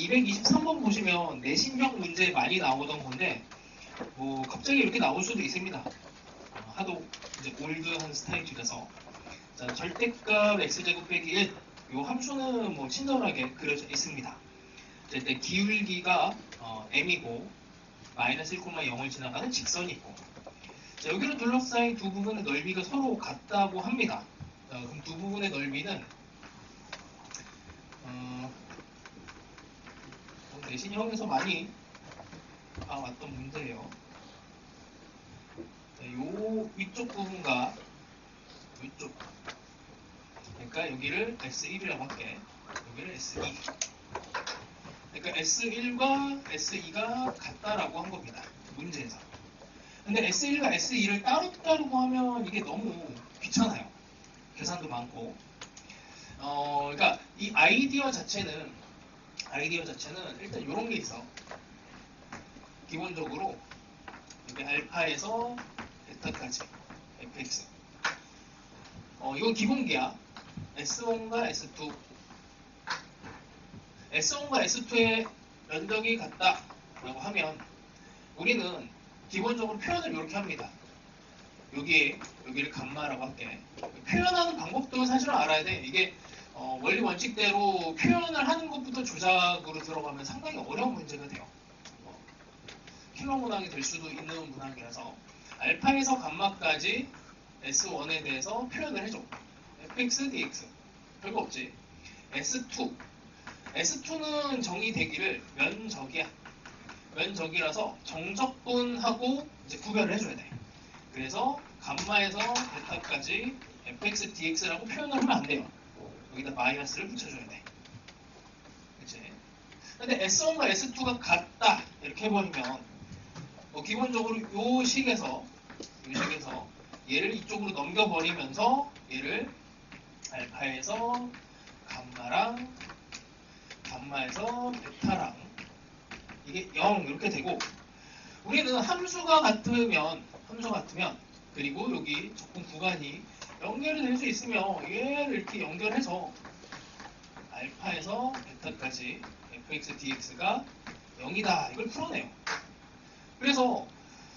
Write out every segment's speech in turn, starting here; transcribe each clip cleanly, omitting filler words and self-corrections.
223번 보시면 내신형 문제 많이 나오던 건데 뭐 갑자기 이렇게 나올 수도 있습니다. 하도 이제 올드한 스타일이라서. 자, 절대값 x제곱 빼기 1. 이 함수는 뭐 친절하게 그려져 있습니다. 일단 기울기가 m이고 마이너스 1,0을 지나가는 직선이 있고, 자, 여기를 둘러싸인 두 부분의 넓이가 서로 같다고 합니다. 그럼 두 부분의 넓이는 내신형에서 많이 왔던 문제예요. 자, 요 위쪽 부분과 위쪽, 그러니까 여기를 S1이라고 할게. 여기를 S2. 그러니까 S1과 S2가 같다라고 한 겁니다. 문제에서. 근데 S1과 S2를 따로따로 하면 이게 너무 귀찮아요. 계산도 많고. 그러니까 이 아이디어 자체는 일단 이런 게 있어. 기본적으로 여기 알파에서 베타까지 fx. 이건 기본기야. S1과 S2. S1과 S2의 면적이 같다라고 하면 우리는 기본적으로 표현을 이렇게 합니다. 여기를 감마라고 할게. 표현하는 방법도 사실은 알아야 돼. 이게 원리 원칙대로 표현을 하는 것부터 조작으로 들어가면 상당히 어려운 문제가 돼요. 킬러 문항이 될 수도 있는 문항이라서 알파에서 감마까지 S1에 대해서 표현을 해줘. fx, dx. 별거 없지. S2는 정의되기를 면적이야. 면적이라서 정적분하고 이제 구별을 해줘야 돼. 그래서 감마에서 베타까지 fx, dx라고 표현을 하면 안 돼요. 여기다 마이너스를 붙여줘야 돼. 그치? 근데 S1과 S2가 같다 이렇게 해버리면 기본적으로 요 식에서 얘를 이쪽으로 넘겨버리면서 얘를 알파에서 감마랑 감마에서 베타랑 이게 0 이렇게 되고, 우리는 함수가 같으면 그리고 여기 적분 구간이 연결이 될 수 있으면 얘를 이렇게 연결해서 알파에서 베타까지 fx dx가 0이다 이걸 풀어내요. 그래서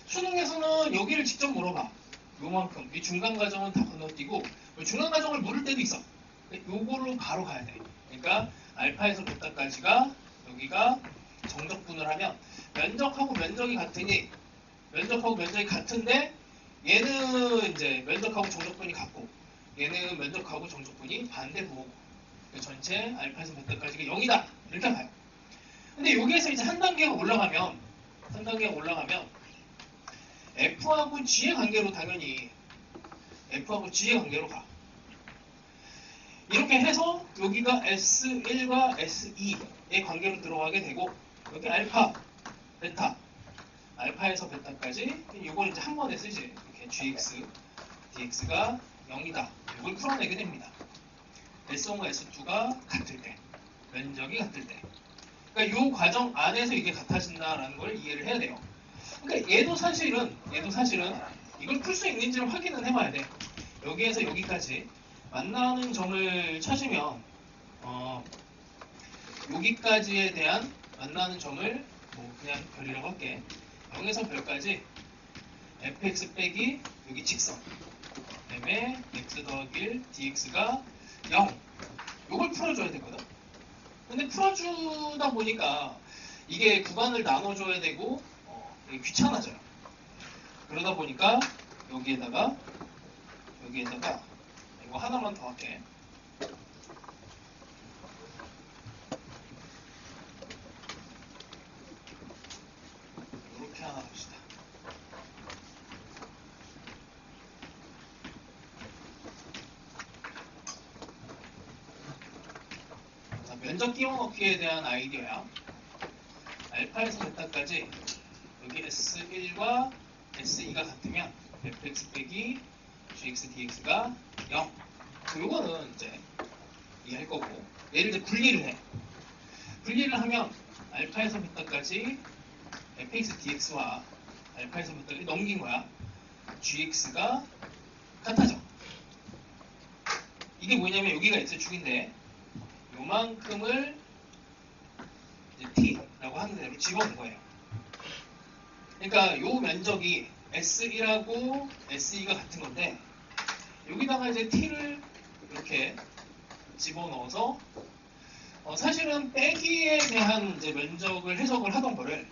수능에서는 여기를 직접 물어봐. 요만큼. 이 중간 과정은 다 건너뛰고 중간 과정을 물을 때도 있어. 요거로 바로 가야 돼. 그러니까 알파에서 베타까지가 여기가 정적분을 하면 면적하고 면적이 같으니 면적하고 면적이 같은데 얘는 이제 면적하고 정적분이 같고 얘는 면적하고 정적분이 반대 부호고 전체 알파에서 베타까지가 0이다 이렇게 가요. 근데 여기에서 이제 한 단계가 올라가면 F하고 G의 관계로 당연히 F하고 G의 관계로 가. 이렇게 해서 여기가 S1과 S2의 관계로 들어가게 되고 여기 알파, 베타, 알파에서 베타까지 이걸 이제 한 번에 쓰지. 이렇게 GX, DX가 0이다. 이걸 풀어내게 됩니다. S1과 S2가 같을 때, 면적이 같을 때. 그러니까 이 과정 안에서 이게 같아진다라는 걸 이해를 해야 돼요. 그러니까 얘도 사실은 이걸 풀 수 있는지를 확인은 해봐야 돼. 여기에서 여기까지 만나는 점을 찾으면 여기까지에 대한 만나는 점을 뭐 그냥 별이라고 할게. 0에서 별까지 fx 빼기 여기 직선 그다음에 x 더하기 1 dx가 0 요걸 풀어줘야 되거든. 근데 풀어주다 보니까 이게 구간을 나눠줘야 되고 귀찮아져요. 그러다 보니까 여기에다가 이거 하나만 더 할게. 이렇게 하나 합시다. 자, 면적 끼워넣기에 대한 아이디어야. 알파에서 베타까지 여기 S1과 S2가 같으면 fx 빼기 gx dx가 0. 요거는 이제 이해할 거고, 얘를 이제 분리를 해. 분리를 하면 알파에서 베타까지 fx dx와 알파에서 베타를 넘긴 거야. gx가 같아져. 이게 뭐냐면 여기가 x축인데 요만큼을 T라고 하는 대로 집어넣은 거예요. 그러니까 요 면적이 S1하고 S2가 같은 건데 여기다가 이제 T를 이렇게 집어넣어서 사실은 빼기에 대한 이제 면적을 해석을 하던 거를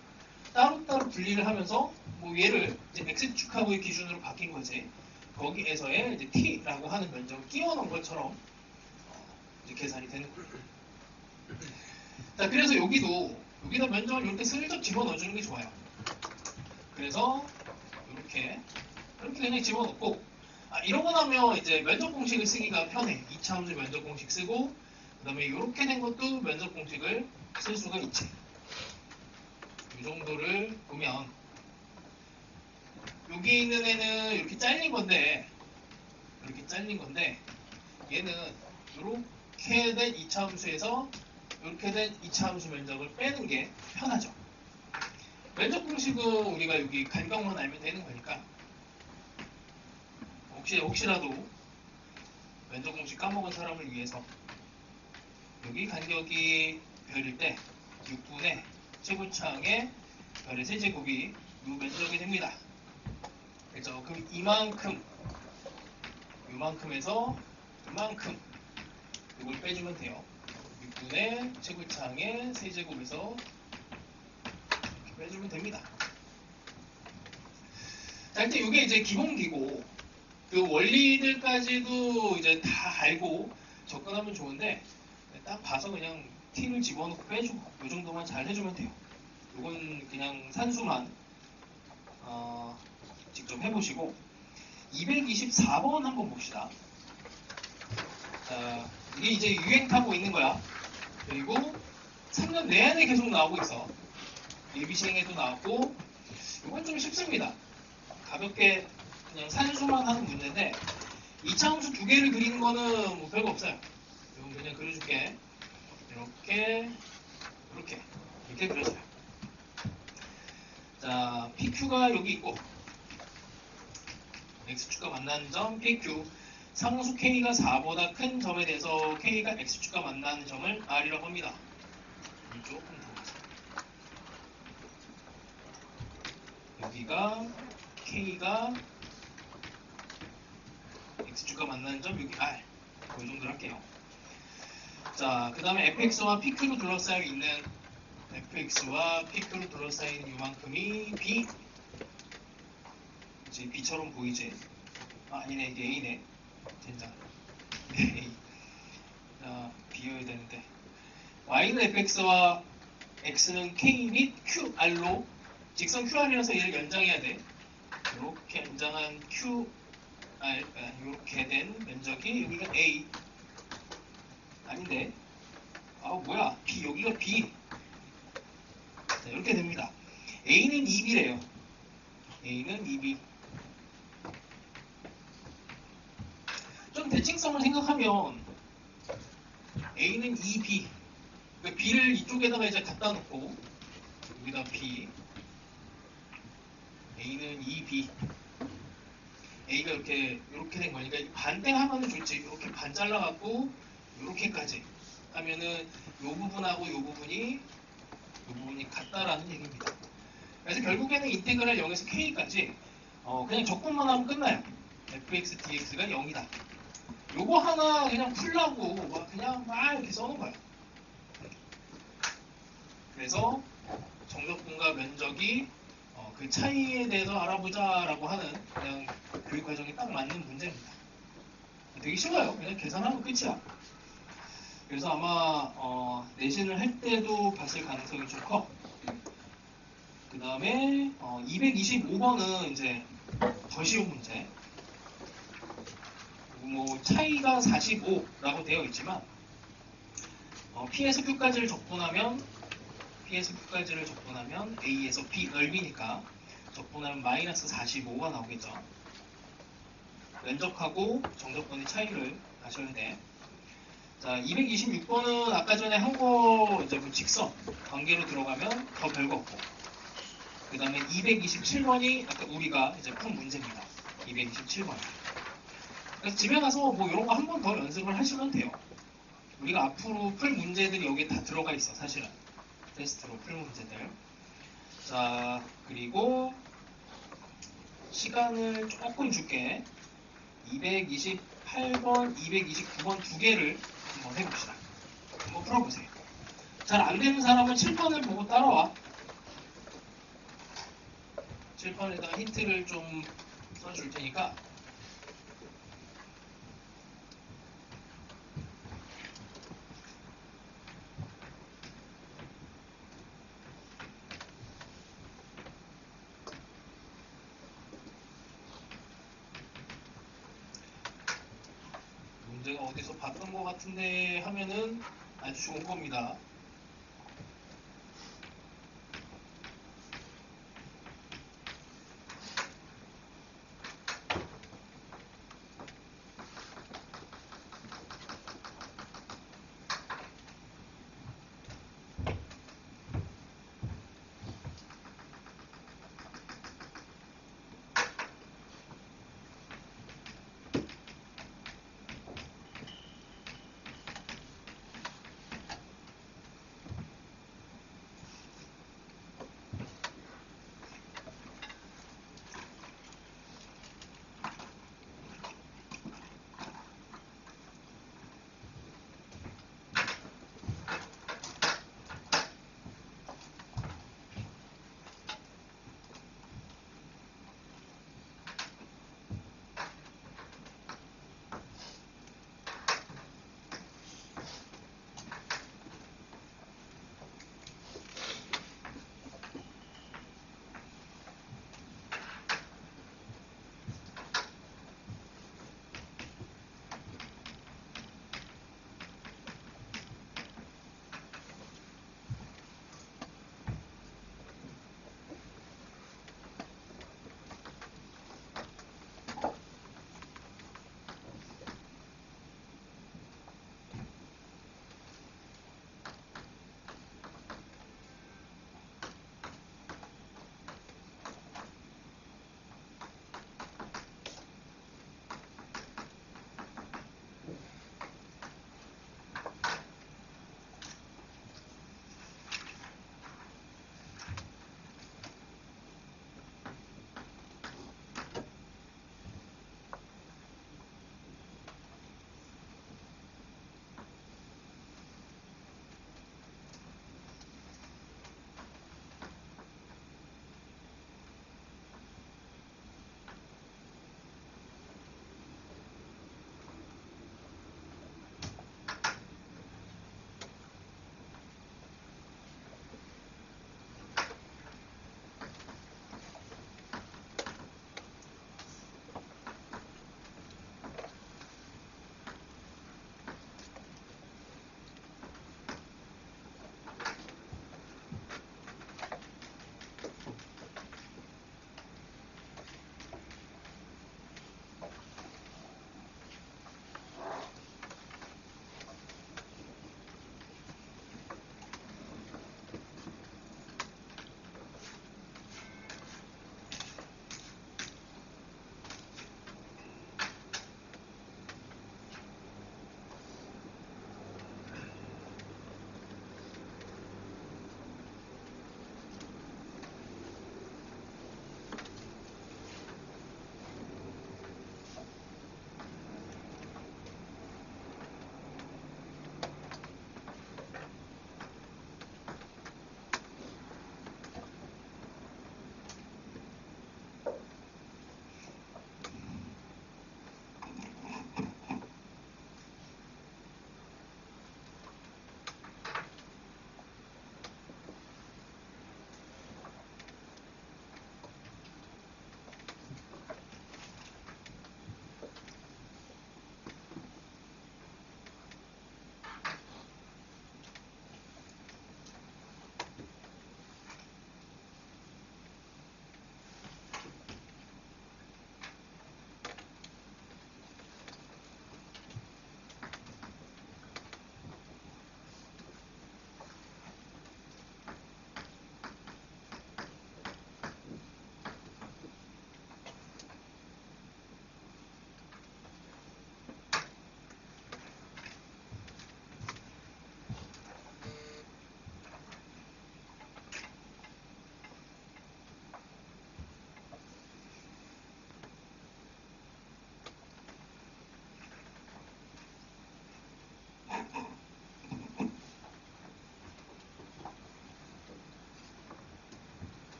따로따로 분리를 하면서 뭐 얘를 이제 X축하고의 기준으로 바뀐 거지. 거기에서의 이제 T라고 하는 면적을 끼워 넣은 것처럼 이제 계산이 되는 거예요. 자, 그래서 여기다 면적을 이렇게 슬쩍 집어넣어주는 게 좋아요. 그래서 이렇게 그냥 집어넣고 이러고 나면 이제 면적 공식을 쓰기가 편해. 2차 함수 면적 공식 쓰고 그 다음에 이렇게 된 것도 면적 공식을 쓸 수가 있지. 이 정도를 보면 여기 있는 애는 이렇게 잘린 건데 얘는 이렇게 된 2차 함수에서 이렇게 된 2차 함수 면적을 빼는 게 편하죠. 면적 공식은 우리가 여기 간격만 알면 되는 거니까 혹시라도 면적 공식 까먹은 사람을 위해서 여기 간격이 별일 때 6분의 최고창의 별의 세제곱이 이 면적이 됩니다. 그렇죠? 그럼 이만큼에서 이만큼 이걸 빼주면 돼요. 6분의 최고창의 세제곱에서 이렇게 빼주면 됩니다. 자, 일단 이게 이제 기본기고 그 원리들까지도 이제 다 알고 접근하면 좋은데 딱 봐서 그냥 T를 집어넣고 빼주고 이 정도만 잘 해주면 돼요. 이건 그냥 산수만 직접 해보시고 224번 한번 봅시다. 자, 이게 이제 유행 타고 있는 거야. 그리고 3년 내내 계속 나오고 있어. 예비시행에도 나왔고 이건 좀 쉽습니다. 가볍게 그냥 산수만 하는 문제인데 2차 함수 두 개를 그리는 거는 뭐 별거 없어요. 이건 그냥 그려줄게. 이렇게 그려져요. 자, PQ가 여기 있고 X축과 만나는 점 PQ 상수 K가 4보다 큰 점에 대해서 K가 X축과 만나는 점을 R이라고 합니다. 조금 더 여기가 K가 X축과 만나는 점 여기 R 그 정도로 할게요. 자, 그 다음에 fx와 pq로 둘러싸여 있는 fx와 pq로 둘러싸인 이만큼이 b 이제 b처럼 보이지? 아니네, 이게 a네. 된장. a. 자, b여야 되는데 y는 fx와 x는 k 및 qr로 직선 qr이라서 얘를 연장해야 돼. 이렇게 연장한 qr 이렇게 된 면적이 여기가 a 아닌데 뭐야 B 여기가 B 자, 이렇게 됩니다. A는 2B래요. A는 2B 좀 대칭성을 생각하면 A는 2B 그러니까 B를 이쪽에다가 이제 갖다 놓고 여기다 B A는 2B A가 이렇게 된 거니까 반대하면 좋지. 이렇게 반 잘라갖고 이렇게까지 하면은 이 부분하고 이 부분이 같다라는 얘기입니다. 그래서 결국에는 인테그랄 0에서 k까지 그냥 적분만 하면 끝나요. fx dx가 0이다. 요거 하나 그냥 풀라고 그냥 막 이렇게 써놓은 거야. 그래서 정적분과 면적이 그 차이에 대해서 알아보자라고 하는 그냥 교육 과정에 딱 맞는 문제입니다. 되게 쉬워요. 그냥 계산하면 끝이야. 그래서 아마 내신을 할 때도 봤을 가능성이 좀 커. 그 다음에 225번은 이제 더 쉬운 문제. 뭐 차이가 45라고 되어 있지만 P에서 Q까지를 적분하면 A에서 B 넓이니까 적분하면 마이너스 45가 나오겠죠. 면적하고 정적분의 차이를 아셔야 돼. 자, 226번은 아까 전에 한 거 이제 뭐 직선 관계로 들어가면 더 별거 없고, 그 다음에 227번이 아까 우리가 이제 푼 문제입니다. 227번. 그래서 집에 가서 뭐 이런 거 한 번 더 연습을 하시면 돼요. 우리가 앞으로 풀 문제들이 여기에 다 들어가 있어, 사실은. 테스트로 풀 문제들. 자, 그리고 시간을 조금 줄게. 228번, 229번 두 개를 한번 해봅시다. 한번 풀어보세요. 잘 안 되는 사람은 7번을 보고 따라와. 7번에다 힌트를 좀 써줄 테니까. 문제가 어디서 봤던 것 같은데 하면은 아주 좋은 겁니다.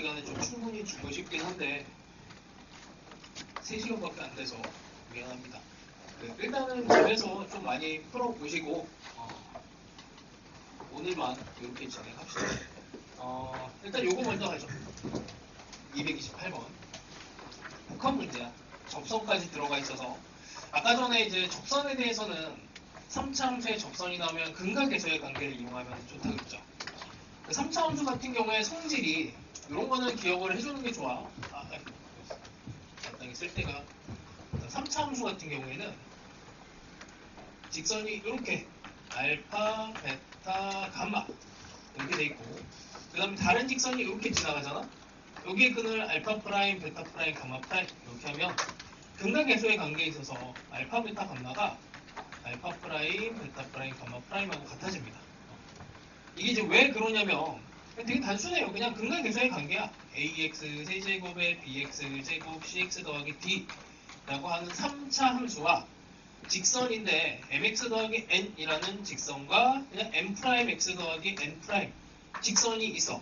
시간에 좀 충분히 주고 싶긴 한데 3시간밖에 안 돼서 미안합니다. 일단은 집에서 좀 많이 풀어보시고 오늘만 이렇게 진행합시다. 일단 요거 먼저 하죠. 228번 복합 문제야. 접선까지 들어가 있어서 아까 전에 이제 접선에 대해서는 3차 함수의 접선이 나오면 근각에서의 관계를 이용하면 좋다고 했죠. 3차 함수 같은 경우에 성질이 이런 거는 기억을 해주는 게 좋아. 적당히 쓸 때가 3차 함수 같은 경우에는 직선이 이렇게 알파, 베타, 감마 이렇게 돼 있고 그 다음에 다른 직선이 이렇게 지나가잖아. 여기에 근을 알파 프라임, 베타 프라임, 감마 프라임 이렇게 하면 근각계수의 관계에 있어서 알파, 베타, 감마가 알파 프라임, 베타 프라임, 감마 프라임하고 같아집니다. 이게 이제 왜 그러냐면 되게 단순해요. 그냥 근각계수의 관계야. ax 세제곱에 bx 제곱 cx 더하기 d 라고 하는 3차 함수와 직선인데 mx 더하기 n이라는 직선과 그냥 m'x 더하기 n' 직선이 있어.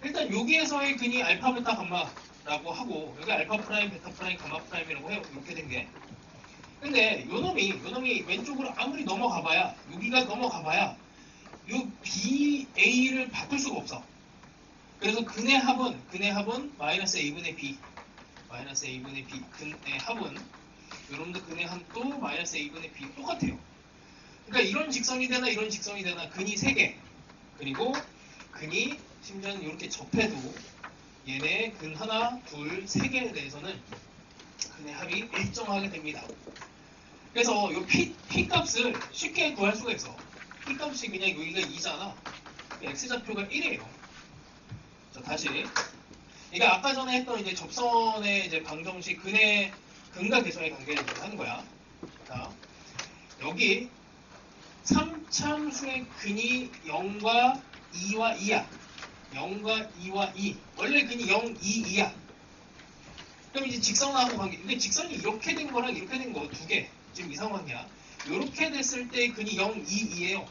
일단 여기에서의 근이 알파, 베타, 감마라고 하고 여기 알파 프라임, 베타 프라임, 감마 프라임이라고 해요. 이렇게 된 게. 근데 요놈이 왼쪽으로 아무리 넘어가봐야 여기가 넘어가봐야 요 BA를 바꿀 수가 없어. 그래서 근의 합은 마이너스 A분의 B 근의 합은 여러분들 근의 합도 마이너스 A분의 B 똑같아요. 그러니까 이런 직선이 되나 이런 직선이 되나 근이 3개 그리고 근이 심지어는 이렇게 접해도 얘네 근 하나, 둘, 3개에 대해서는 근의 합이 일정하게 됩니다. 그래서 이 P 값을 쉽게 구할 수가 있어. P 값이 그냥 여기가 2잖아. X좌표가 1이에요. 자, 다시. 그러니까 아까 전에 했던 이제 접선의 이제 방정식 근과 계선의 관계를 하는 거야. 자, 여기 3참수의 근이 0과 2와 2야. 0과 2와 2. 원래 근이 0, 2, 2야. 그럼 이제 직선하고 관계. 근데 직선이 이렇게 된 거랑 이렇게 된 거 두 개. 지금 이상한 관계야. 이렇게 됐을 때 근이 0, 2, 2예요.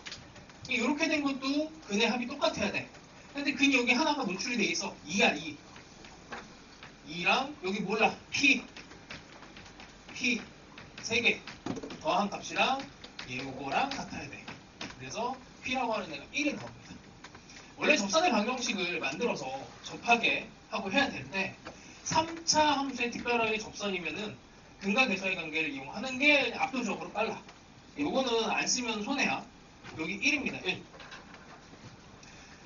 이렇게 된 것도 근의 합이 똑같아야 돼. 근데 근이 여기 하나가 노출이 돼 있어. 2야, 2. 2랑 여기 몰라. P 3개 더한 값이랑 요거랑 같아야 돼. 그래서 P라고 하는 애가 1이 나옵니다. 원래 접선의 방정식을 만들어서 접하게 하고 해야 되는데 3차 함수의 특별하게 접선이면은 근과 계선의 관계를 이용하는 게 압도적으로 빨라. 요거는 안 쓰면 손해야. 여기 1입니다. 1.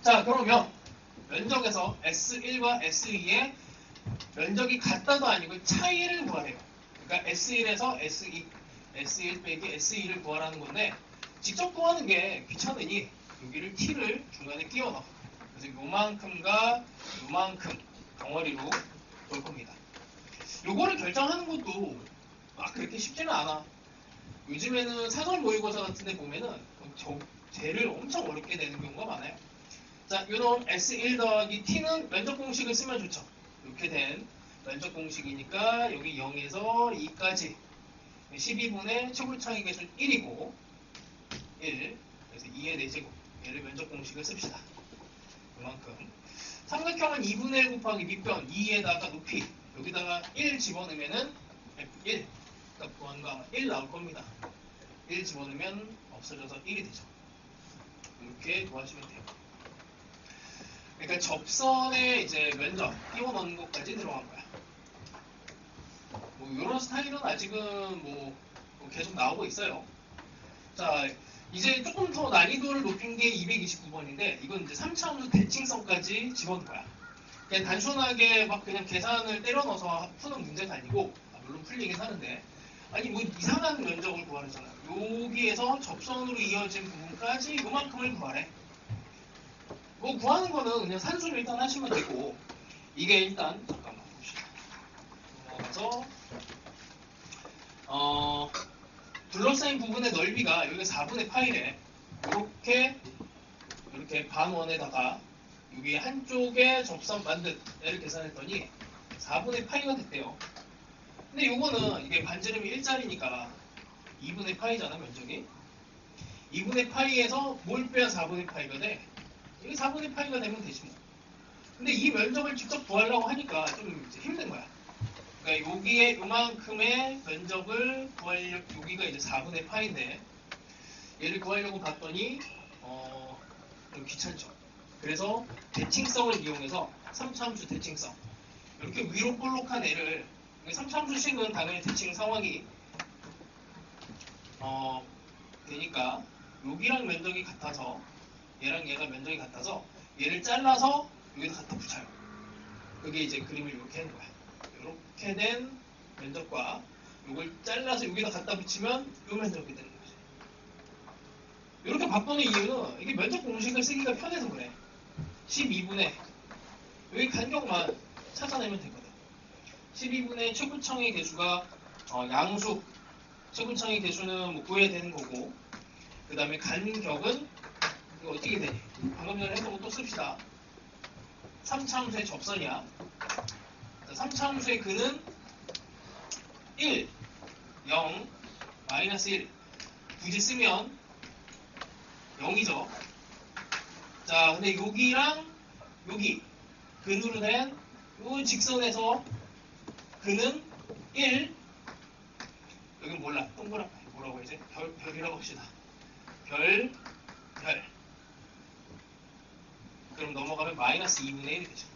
자, 그러면 면적에서 S1과 S2의 면적이 같다도 아니고 차이를 구하래요. 그러니까 S1에서 S2, S1 빼기 S2를 구하라는 건데 직접 구하는 게 귀찮으니 여기를 T를 중간에 끼워 넣어. 그래서 요만큼과 요만큼 덩어리로 놓을 겁니다. 요거를 결정하는 것도 막 그렇게 쉽지는 않아. 요즘에는 사설 모의고사 같은 데 보면은 쟤를 엄청 어렵게 내는 경우가 많아요. 자, 요런 S1 더하기 T는 면적 공식을 쓰면 좋죠. 이렇게 된 면적 공식이니까 여기 0에서 2까지 12분의 최고차이 계수 1이고 1 그래서 2의 4제곱 얘를 면적 공식을 씁시다. 이만큼 삼각형은 2분의 1 곱하기 밑변 2에다가 높이 여기다가 1 집어넣으면은 F1 그러니까 구하는 거 아마 1 나올 겁니다. 1 집어넣으면 없어져서 1이 되죠. 이렇게 구하시면 돼요. 그러니까 접선에 이제 면적 끼워 넣는 것까지 들어간 거야. 뭐 이런 스타일은 아직은 뭐 계속 나오고 있어요. 자, 이제 조금 더 난이도를 높인 게 229번인데 이건 이제 3차 함수 대칭성까지 집어넣은 거야. 그냥 단순하게 막 그냥 계산을 때려 넣어서 푸는 문제가 아니고 물론 풀리긴 하는데 아니 뭐 이상한 면적을 구하려잖아. 여기에서 접선으로 이어진 부분까지 요만큼을 구하래. 뭐 구하는 거는 그냥 산수를 일단 하시면 되고 이게 일단 잠깐만 봅시다. 넘어가서 둘러싸인 부분의 넓이가 여기가 4분의 파이래. 이렇게 반원에다가 여기 한쪽에 접선 만든 애를 계산했더니 4분의 파이가 됐대요. 근데 요거는 이게 반지름이 1짜리니까 2분의 파이잖아 면적이. 2분의 파이에서 뭘 빼야 4분의 파이가 돼? 이게 4분의 파이가 되면 되지 뭐. 근데 이 면적을 직접 구하려고 하니까 좀 이제 힘든 거야. 그러니까 여기에 요만큼의 면적을 구하려고, 여기가 이제 4분의 파인데 얘를 구하려고 봤더니 좀 귀찮죠. 그래서 대칭성을 이용해서 3차함수 대칭성, 이렇게 위로 볼록한 애를, 3차함수식은 당연히 대칭 상황이 되니까 여기랑 면적이 같아서, 얘랑 얘가 면적이 같아서 얘를 잘라서 여기다 갖다 붙여요. 그게 이제 그림을 이렇게 하는 거야. 이렇게 된 면적과 이걸 잘라서 여기다 갖다 붙이면 이 면적이 되는 거지. 이렇게 바꾸는 이유는 이게 면적 공식을 쓰기가 편해서 그래. 12분의 여기 간격만 찾아내면 되거든. 12분의 최고청의 개수가 양수, 최고청의 개수는 뭐 구해야 되는 거고, 그 다음에 간격은 이거 어떻게 되니? 방금 전에 했던 거 또 씁시다. 3차함수의 접선이야. 3차함수의 근은 1, 0, 마이너스 1. 굳이 쓰면 0이죠. 자, 근데 여기랑 여기 근으로 된 이 직선에서 근은 1, 여긴 몰라. 동그랗게 뭐라고 해야지? 별이라고 합시다. 별. 그럼 넘어가면 마이너스 2분의 1이 되죠.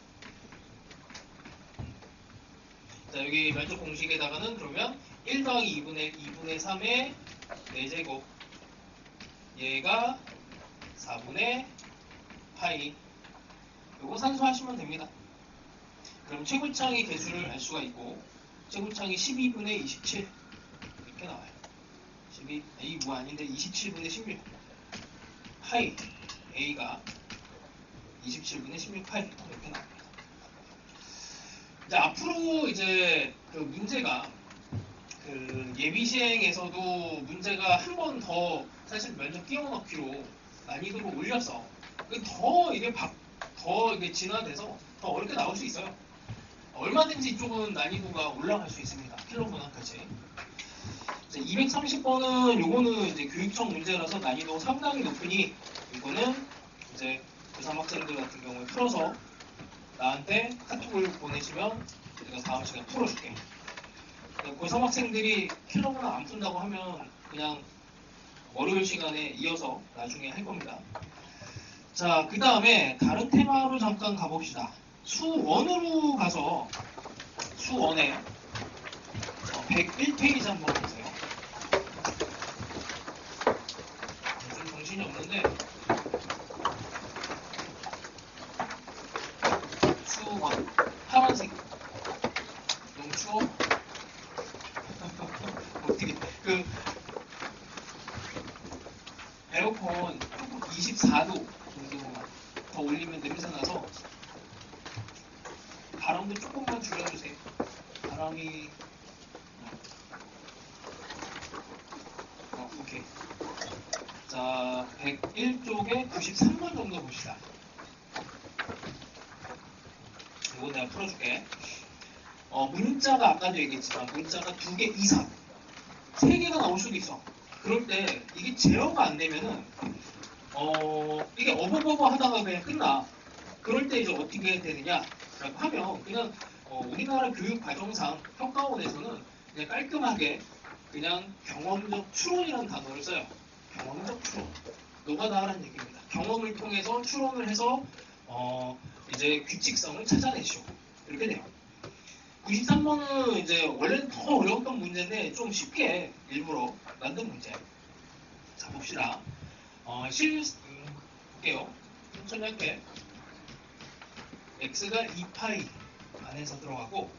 자, 여기 면적 공식에다가는 그러면 1 더하기 2분의 3의 4제곱, 얘가 4분의 파이. 요거 산수하시면 됩니다. 그럼 최고창의 개수를 알 수가 있고, 최고창이 12분의 27 이렇게 나와요. 12, A 뭐 아닌데 27분의 16 파이, A가 27분의 16 파이 이렇게 나옵니다. 이제 앞으로 이제 그 문제가 그 예비 시행에서도 문제가 한 번 더 사실 면적 띄워 넣기로 난이도를 올려서 더 이게 진화돼서 더 어렵게 나올 수 있어요. 얼마든지 이쪽은 난이도가 올라갈 수 있습니다. 킬로그램까지. 230번은 요거는 이제 교육청 문제라서 난이도 상당히 높으니 이거는 이제 고3 학생들 같은 경우에 풀어서 나한테 카톡을 보내시면 제가 다음 시간에 풀어줄게. 고3 학생들이 킬로그램 안 푼다고 하면 그냥 월요일 시간에 이어서 나중에 할 겁니다. 자, 그 다음에 다른 테마로 잠깐 가봅시다. 수1으로 가서 수1에 101페이지 한번 보세요. 좀 정신이 없는데 수1 파란색 너무 추워? 어떻게 그 에어컨 조금 24도 정도만 더 올리면 냄새 나서 바람도 조금만 줄여주세요. 바람이 오케이. 자, 101쪽에 93번 정도 봅시다. 이거 내가 풀어줄게. 문자가 아까도 얘기했지만 문자가 2개 이상 3개가 나올 수도 있어. 그럴 때 이게 제어가 안 되면은 이게 어버버버 하다가 그냥 끝나. 그럴 때 이제 어떻게 되느냐라고 하면 그냥 우리나라 교육 과정상 평가원에서는 그냥 깔끔하게 그냥 경험적 추론이라는 단어를 써요. 경험적 추론. 노가다 하라는 얘기입니다. 경험을 통해서 추론을 해서 이제 규칙성을 찾아내시오. 이렇게 돼요. 93번은 이제 원래는 더 어려웠던 문제인데 좀 쉽게 일부러 만든 문제. 자, 봅시다. 볼게요. 천천히 할게. x가 2파이 안에서 들어가고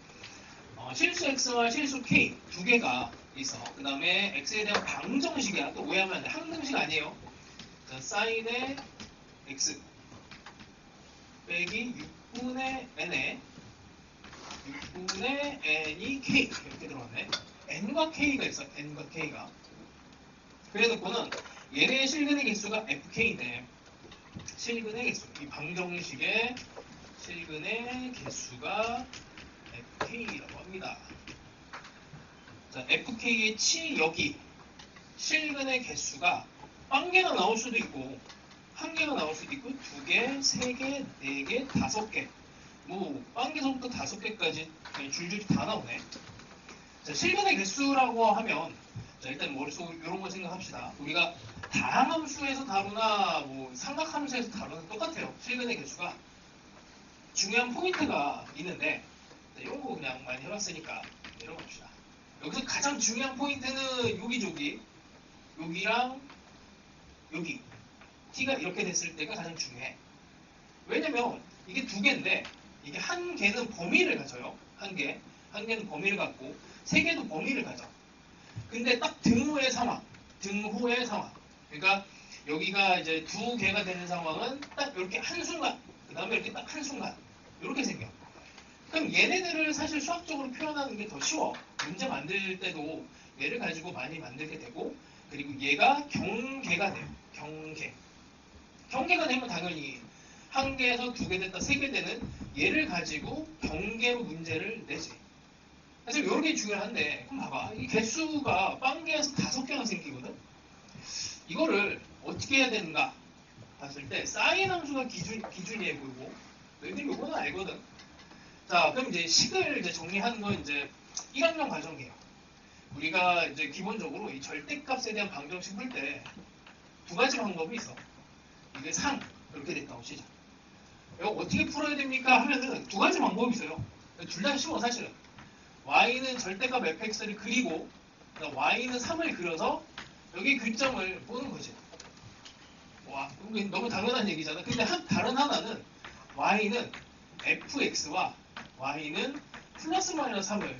실수 x와 실수 k 두 개가 있어. 그 다음에 x에 대한 방정식이야. 또 오해하면 안 돼. 항등식 아니에요. 자, 사인의 x 빼기 6분의 n에 6분의 n이 k 이렇게 들어가네. n과 k가 있어. n과 k가. 그래놓고는 얘네의 실근의 개수가 fk인데 실근의 개수, 이 방정식의 실근의 개수가 fk라고 합니다. 자, fk의 치역이 실근의 개수가 1개가 나올 수도 있고 1개가 나올 수도 있고 2개, 3개, 4개, 5개 뭐 1개서부터 5개까지 줄줄이 다 나오네. 자, 실근의 개수라고 하면 자, 일단 머릿속으로 이런 거 생각합시다. 우리가 다항함수에서 다루나 뭐 삼각함수에서 다루나 똑같아요. 실근의 개수가 중요한 포인트가 있는데 자, 이런 거 그냥 많이 해봤으니까 내려봅시다. 여기서 가장 중요한 포인트는 여기 여기랑 여기 t가 이렇게 됐을 때가 가장 중요해. 왜냐면 이게 2개인데 이게 한 개는 범위를 가져요. 한 개는 범위를 갖고 3개도 범위를 가져. 근데 딱 등후의 상황. 그러니까 여기가 이제 2개가 되는 상황은 딱 이렇게 한순간, 그 다음에 이렇게 딱 한순간 이렇게 생겨. 그럼 얘네들을 사실 수학적으로 표현하는 게 더 쉬워. 문제 만들 때도 얘를 가지고 많이 만들게 되고, 그리고 얘가 경계가 돼요. 경계가 되면 당연히 1개에서 2개 됐다 3개 되는 얘를 가지고 경계로 문제를 내지. 그래서 이런 게 중요한데, 그럼 봐봐. 이 개수가 1개에서 5개가 생기거든? 이거를 어떻게 해야 되는가 봤을 때 사인 함수가 기준이에 보이고, 너희들이 이거는 알거든. 자, 그럼 이제 식을 이제 정리하는 건 이제 1학년 과정이에요. 우리가 이제 기본적으로 이 절대값에 대한 방정식 풀 때 2가지 방법이 있어. 이게 상 이렇게 됐다고 치자. 이거 어떻게 풀어야 됩니까? 하면은 2가지 방법이 있어요. 둘 다 쉬워 사실은. y는 절대값 fx를 그리고 y는 3을 그려서 여기 교점을 보는 거지. 와, 이게 너무 당연한 얘기잖아. 근데 다른 하나는 y는 fx와 y는 플러스 마이너스 3을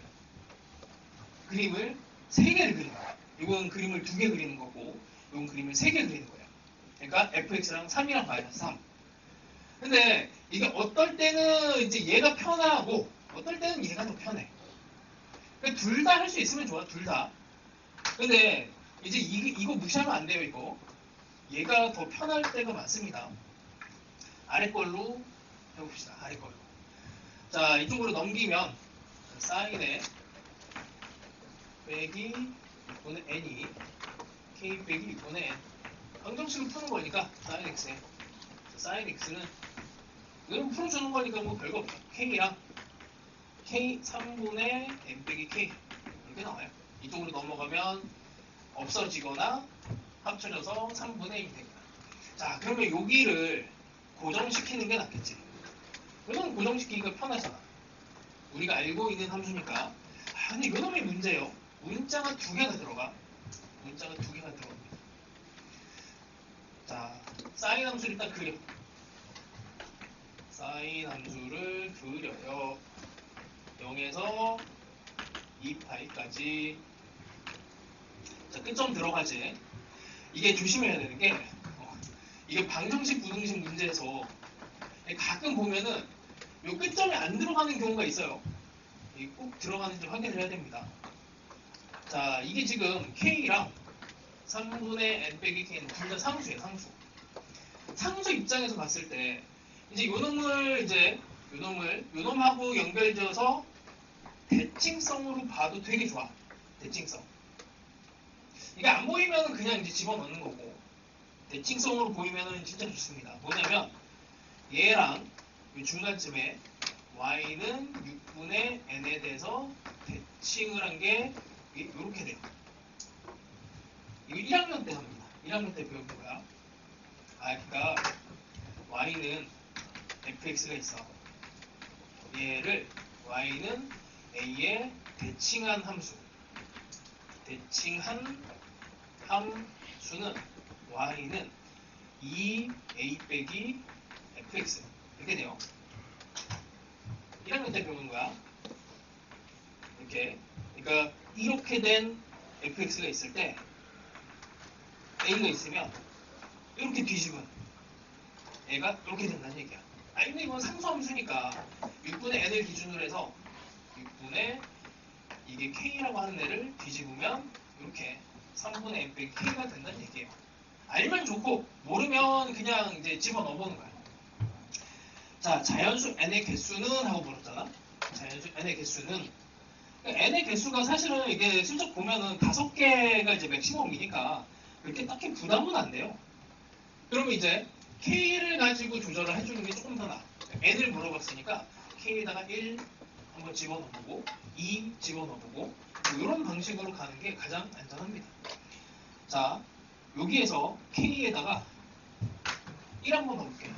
그림을 3개를 그리는 거야. 이건 그림을 2개 그리는 거고, 이건 그림을 3개 그리는 거야. 그러니까 fx랑 3이랑 마이너스 3. 근데 이게 어떨 때는 이제 얘가 편하고, 어떨 때는 얘가 더 편해. 그러니까 둘 다 할 수 있으면 좋아, 둘 다. 근데 이제 이거 무시하면 안 돼요, 이거. 얘가 더 편할 때가 많습니다. 아래 걸로 해봅시다, 아래 걸로. 자, 이쪽으로 넘기면 사인에 빼기 6분의 n이 k 빼기 6분의 n. 방정식을 푸는 거니까 사인 x에 사인 x는 이건 풀어주는 거니까 뭐 별거 없죠. k랑 k 3분의 n 빼기 k 이렇게 나와요. 이쪽으로 넘어가면 없어지거나 합쳐져서 3분의 1이 됩니다. 자, 그러면 여기를 고정시키는 게 낫겠지. 왜냐면 고정시키기가 편하잖아. 우리가 알고 있는 함수니까. 근데 이놈의 문제예요. 문자가 2개가 들어가. 문자가 2개가 들어갑니다. 자, 사인 함수를 일단 그려. 사인 함수를 그려요. 0에서 2파이까지. 자, 끝점 들어가지. 이게 조심해야 되는 게 이게 방정식 부등식 문제에서 가끔 보면은 요 끝점이 안 들어가는 경우가 있어요. 꼭 들어가는지 확인을 해야 됩니다. 자, 이게 지금 K랑 3분의 N 빼기 K는 둘 다 상수예요, 상수. 상수 입장에서 봤을 때, 이제 요 놈하고 연결지어서 대칭성으로 봐도 되게 좋아. 대칭성. 이게 안 보이면 그냥 이제 집어넣는 거고, 대칭성으로 보이면 진짜 좋습니다. 뭐냐면, 얘랑 이 중간쯤에 y는 6분의 n에 대해서 대칭을 한 게 이렇게 돼요. 이거 1학년 때 합니다. 1학년 때 배운 거야. 그러니까 y는 fx가 있어. 얘를 y는 a에 대칭한 함수. 대칭한 함수는 y는 2a 빼기 fx 이렇게 돼요. 1학년 때 배우는 거야. 이렇게. 그러니까 이렇게 된 fx가 있을 때 a가 있으면 이렇게 뒤집은 얘가 이렇게 된다는 얘기야. 근데 이건 상수함수니까 6분의 n을 기준으로 해서 6분의 이게 k라고 하는 애를 뒤집으면 이렇게 3분의 n 빼기 k가 된다는 얘기예요. 알면 좋고 모르면 그냥 이제 집어넣어보는 거야. 자, 자연수 n의 개수는 하고 물었잖아. 자연수 n의 개수는 n의 개수가 사실은 이게 슬쩍 보면은 5개가 이제 맥시멈이니까 그렇게 딱히 부담은 안 돼요. 그러면 이제 k를 가지고 조절을 해주는 게 조금 더 나아. n을 물어봤으니까 k에다가 1 한번 집어넣어보고 2 집어넣어보고 뭐 이런 방식으로 가는 게 가장 안전합니다. 자, 여기에서 k에다가 1 한번 넣어볼게요.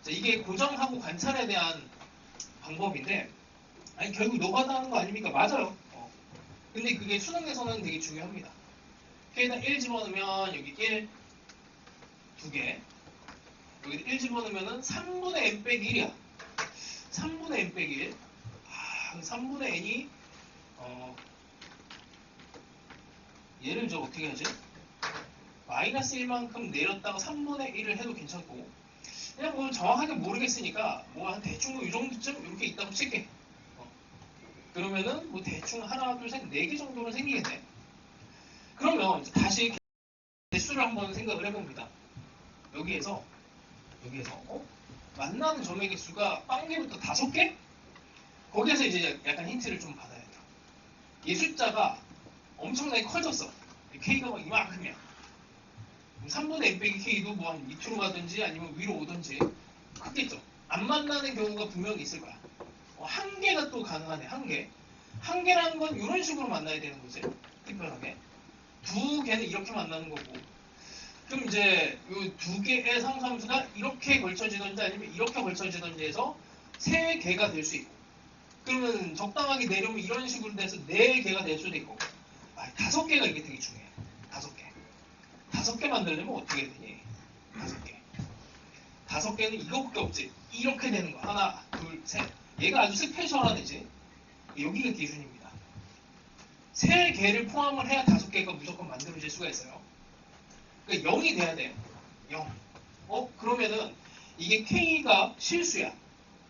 자, 이게 고정하고 관찰에 대한 방법인데, 아니 결국 노가다 하는 거 아닙니까? 맞아요. 근데 그게 수능에서는 되게 중요합니다. k에다 1 집어넣으면 여기 1 2개, 여기 1 집어넣으면은 3분의 n 빼기 1이야. 3분의 n 빼기 1. 3분의 n이 얘를 저 어떻게 하지? 마이너스 1만큼 내렸다가 3분의 1을 해도 괜찮고, 그냥 뭐 정확하게 모르겠으니까 뭐 한 대충 뭐 이 정도쯤 이렇게 있다고 칠게. 그러면은 뭐 대충 하나, 둘, 셋, 4개 정도는 생기겠네. 그러면 이제 다시 개수를 한번 생각을 해봅니다. 여기에서 만나는 점의 개수가 빵개부터 5개? 거기에서 이제 약간 힌트를 좀 받아야 돼요. 이 숫자가 엄청나게 커졌어. K가 막 이만큼이야. 3분의 n 빼기 K도 뭐 한 밑으로 가든지 아니면 위로 오든지 크겠죠. 안 만나는 경우가 분명히 있을 거야. 한 개가 또 가능하네. 한 개라는 건 이런 식으로 만나야 되는 거지. 특별하게. 2개는 이렇게 만나는 거고. 그럼 이제 이 2개의 상수함수가 이렇게 걸쳐지든지 아니면 이렇게 걸쳐지든지 해서 3개가 될 수 있고. 그러면 적당하게 내려면 이런 식으로 돼서 4개가 될 수도 있고. 5개가 이게 되게 중요해. 5개. 5개 만들려면 어떻게 되니? 5개. 5개는 이거밖에 없지. 이렇게 되는 거. 하나, 둘, 셋. 얘가 아주 스페셜하네지. 여기가 기준입니다. 3개를 포함을 해야 5개가 무조건 만들어질 수가 있어요. 그러니까 0이 돼야 돼요. 0. 그러면은 이게 K가 실수야.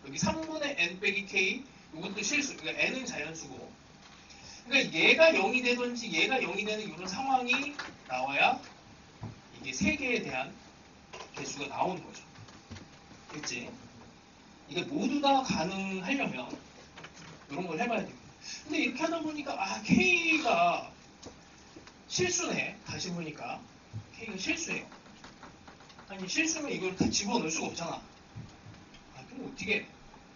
여기 3분의 n 빼기 K, 이것도 실수. 그러니까 n은 자연수고. 그러니까 얘가 0이 되든지 얘가 0이 되는 이런 상황이 나와야 이게 3개에 대한 개수가 나오는 거죠. 그치? 이게 모두 다 가능하려면 이런 걸 해봐야 됩니다. 근데 이렇게 하다 보니까 K가 실수네. 다시 보니까 K가 실수예요. 아니 실수면 이걸 다 집어넣을 수가 없잖아. 그럼 어떻게?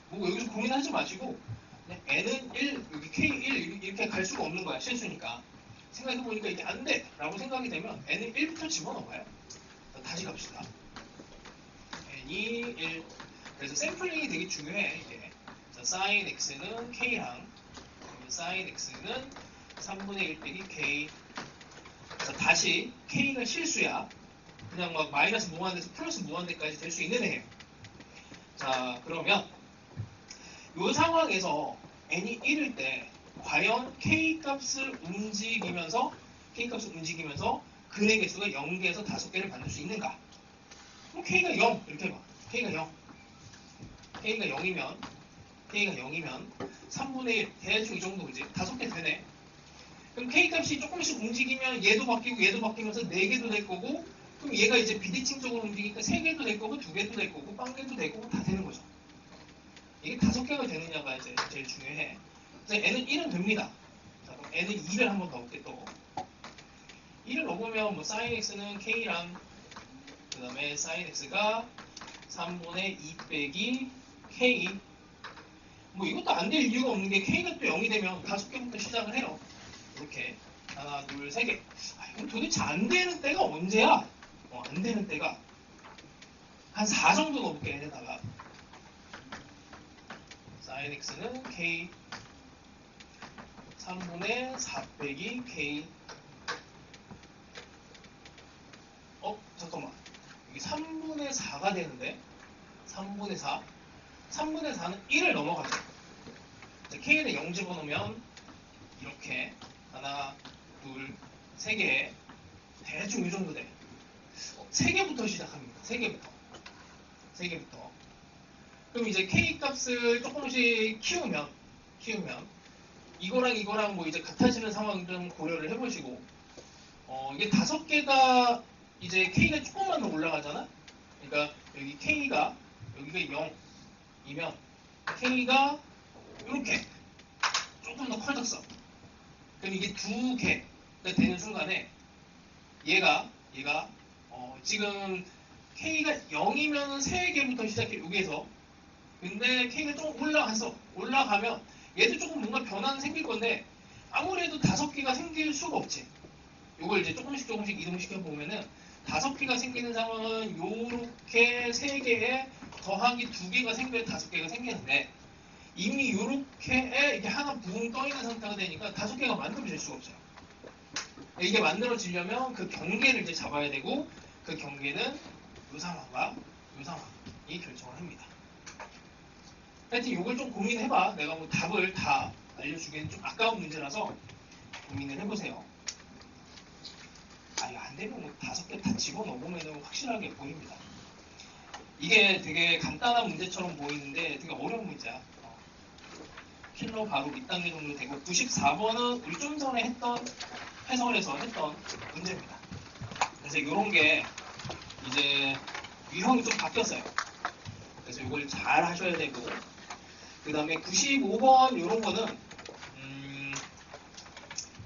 뭐 여기서 고민하지 마시고 그냥 N은 1, 여기 K 1 이렇게 갈 수가 없는 거야. 실수니까. 생각해보니까 이게 안 돼! 라고 생각이 되면 N은 1부터 집어넣어봐요. 다시 갑시다. N이 1. 그래서 샘플링이 되게 중요해. 이게. 자, sin x는 K랑 sin x는 3분의 1 빼기 K. 자, 다시 K가 실수야. 그냥 막 마이너스 무한대에서 플러스 무한대까지 될 수 있는 애예요. 자, 그러면 이 상황에서 n이 1일 때 과연 K값을 움직이면서 근의 개수가 0개에서 5개를 만들 수 있는가? 그럼 K가 0 이렇게 해봐. K가 0. K가 0이면 3분의 1 대충 이 정도 이제 5개 되네. 그럼 K값이 조금씩 움직이면 얘도 바뀌면서 4개도 될 거고, 그럼 얘가 이제 비대칭적으로 움직이니까 3개도 될 거고 2개도 될 거고 빵개도 될 거고 다 되는 거죠. 이게 5개가 되느냐가 이제 제일 중요해. 그래서 n은 1은 됩니다. 자, 그럼 n은 2를 한번 넣을게 또. 2를 넣으면 뭐 sin x는 k랑 그 다음에 sin x가 3분의 2 빼기 k. 뭐 이것도 안 될 이유가 없는 게 k가 또 0이 되면 5개부터 시작을 해요. 이렇게 하나, 둘, 3개. 이건 도대체 안 되는 때가 언제야? 안 되는 때가 한 4 정도 넣어볼게. 얘네다가 sin x는 k 3분의 4 빼기 k. 잠깐만. 여기 3분의 4가 되는데 3분의 4. 3분의 4는 1을 넘어가죠. k는 0 집어넣으면 이렇게 하나, 둘, 3개. 대충 이 정도 돼. 3개부터 시작합니다. 3개부터. 그럼 이제 k 값을 조금씩 키우면 이거랑 뭐 이제 같아지는 상황 좀 고려를 해보시고, 이게 5개가 이제 k가 조금만 더 올라가잖아. 그러니까 여기 k가 여기가 0이면 k가 이렇게 조금 더 커졌어. 그럼 이게 2개가 되는 순간에 얘가 지금 k가 0이면 3개부터 시작해. 여기에서 근데 K가 좀 올라가면 얘도 조금 뭔가 변화는 생길 건데 아무래도 5개가 생길 수가 없지. 이걸 이제 조금씩 이동시켜 보면은 5개가 생기는 상황은 요렇게 3개에 더하기 2개가 생겨야 5개가 생기는데 이미 요렇게 이게 하나 붕 떠 있는 상태가 되니까 5개가 만들어질 수가 없어요. 이게 만들어지려면 그 경계를 이제 잡아야 되고 그 경계는 요 상황과 요 상황이 결정을 합니다. 하여튼 이걸 좀 고민해봐. 내가 뭐 답을 다 알려주기엔 좀 아까운 문제라서 고민을 해보세요. 이거 안 되면 뭐 5개 다 집어넣으면 확실하게 보입니다. 이게 되게 간단한 문제처럼 보이는데 되게 어려운 문제야. 킬러 바로 밑단계 정도 되고 94번은 우리 좀 전에 해설에서 했던 문제입니다. 그래서 이런 게 이제 유형이 좀 바뀌었어요. 그래서 이걸 잘 하셔야 되고 그 다음에 95번 이런 거는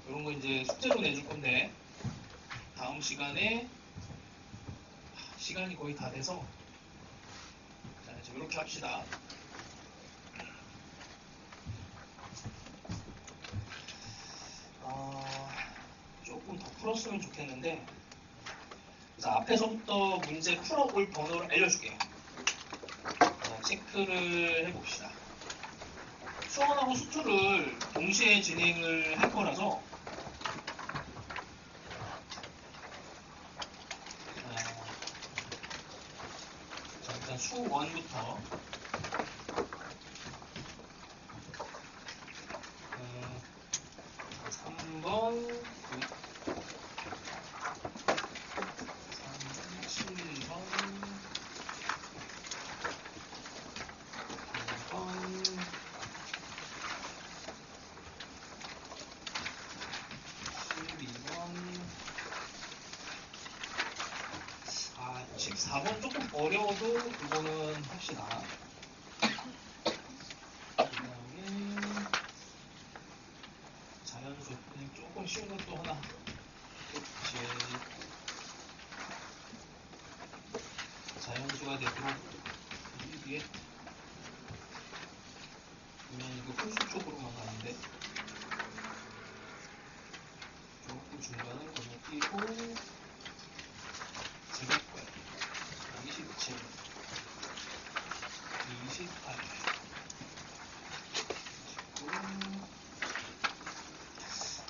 이런 거 이제 숙제로 내줄 건데 다음 시간에 시간이 거의 다 돼서 자, 이제 이렇게 합시다. 조금 더 풀었으면 좋겠는데 그래서 앞에서부터 문제 풀어볼 번호를 알려줄게요. 자, 체크를 해봅시다. 수원하고 수투를 동시에 진행을 할 거라서 자, 일단 수1부터 3번 7번 9번 14번 조금 어려워도 이거는 합시다. 그 다음에 자연수 그냥 조금 쉬운 것도 하나 자연수가 되도록 이 위에 그러면 이거 홀수 쪽으로만 가는데 조금 중간을 건너뛰고 제곱권 27 28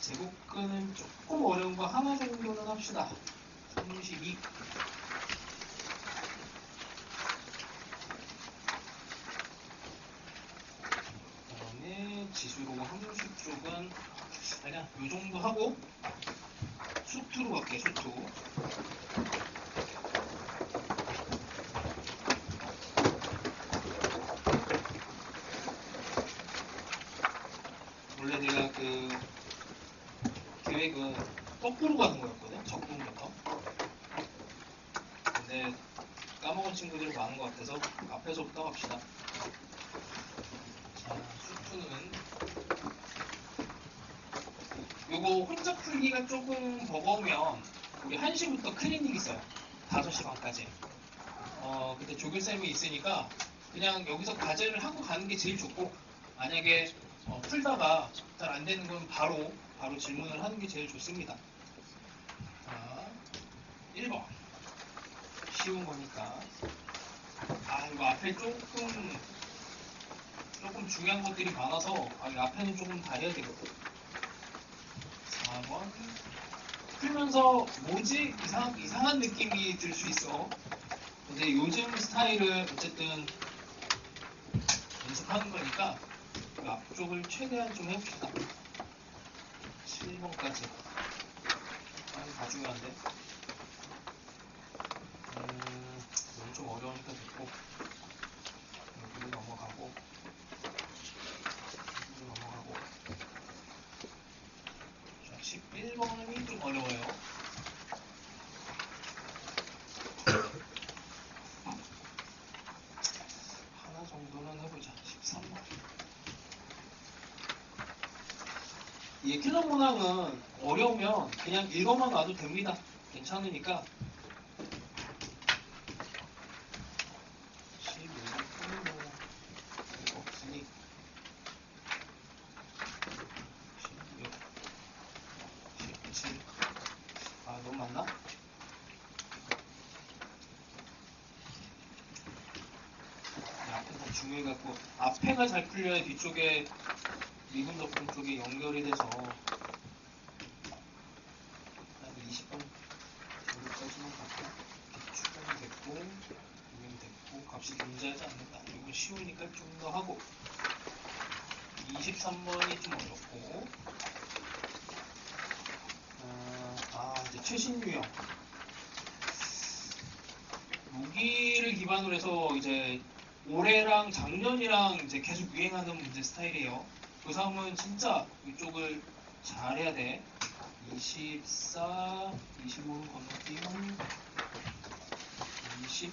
제곱근은 조금 어려운 거 하나 정도는 합시다. 32 그다음에 지수로 함수 쪽은 그냥 요 정도 하고 수투로 갈게. 수투 원래 내가 그 계획은 거꾸로 가는 거였거든. 적분부터. 근데 까먹은 친구들이 많은 것 같아서 앞에서부터 갑시다. 자, 수투는 요거 혼자 풀기가 조금 버거우면 우리 1시부터 클리닉 있어요. 5시 반까지. 근데 조교쌤이 있으니까 그냥 여기서 과제를 하고 가는 게 제일 좋고 만약에 풀다가 잘 안 되는 건 바로 질문을 하는 게 제일 좋습니다. 자, 1번 쉬운 거니까 이거 앞에 조금 중요한 것들이 많아서 이 앞에는 조금 다 해야 되거든. 4번 풀면서 뭐지? 이상한 느낌이 들 수 있어. 근데 요즘 스타일은 어쨌든 연습하는 거니까 그 앞쪽을 최대한 좀 해봅시다. 7번까지 다 중요한데 이건 좀 어려우니까 됐고 여기로 넘어가고 자, 11번이 좀 어려워요. 하나 정도는 해보자. 13번 이게 킬러 문항은 어려우면 그냥 읽어만 놔도 됩니다. 괜찮으니까 15번 중요해갖고 앞에가 잘 풀려야 뒤쪽에 미분 덕분 쪽에 연결이 돼서 한 20번 정도까지만 갖고 추가는 됐고 여기는 됐고 값이 존재하지 않는다. 이건 쉬우니까 좀 더 하고 23번이 좀 어렵고 이제 최신 유형 무기를 기반으로 해서 이제 올해랑 작년이랑 이제 계속 유행하는 문제 스타일이에요. 그 사람은 진짜 이쪽을 잘해야 돼. 24, 25는 건너뛰고 26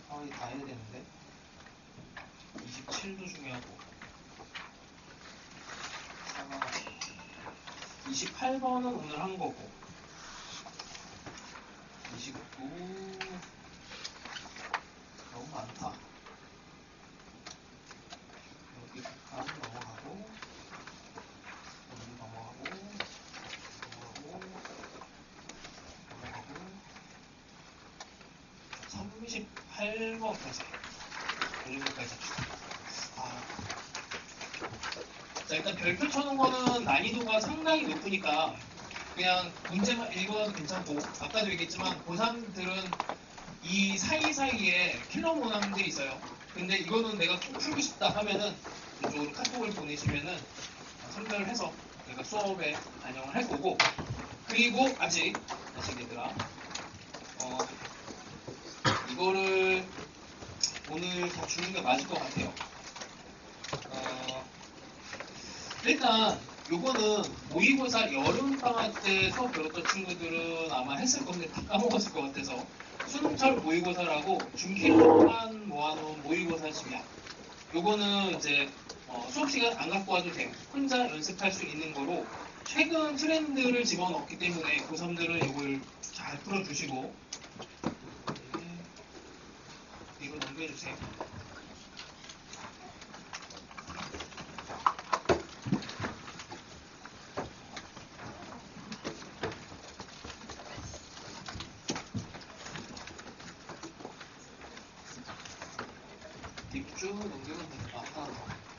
다 해야 되는데 27도 중요하고 28번은 오늘 한 거고 29 너무 많다. 여기 감 넘어가고 여기 넘어가고 38번까지 이 정도까지 합시다. 자, 일단 별표 쳐놓은 거는 난이도가 상당히 높으니까 그냥 문제만 읽어도 괜찮고, 아까도 얘기했지만 고3들은 이 사이사이에 킬러 문항들이 있어요. 근데 이거는 내가 꼭 풀고 싶다 하면은 이쪽으로 카톡을 보내시면은 선별을 해서 내가 수업에 반영을 할 거고, 그리고 아직 얘들아 이거를 오늘 다 주는 게 맞을 것 같아요. 일단 요거는 모의고사 여름방학 때 수업 들었던 친구들은 아마 했을 건데 다 까먹었을 것 같아서 수능철 모의고사라고 중킬로만 모아놓은 모의고사집이야. 요거는 이제 수업 시간 안 갖고 와도 돼요. 혼자 연습할 수 있는 거로 최근 트렌드를 집어넣기 때문에 고3들은 이걸 잘 풀어주시고 이거 넘겨주세요. 쭉 넘기면 됩니다. 하나 더.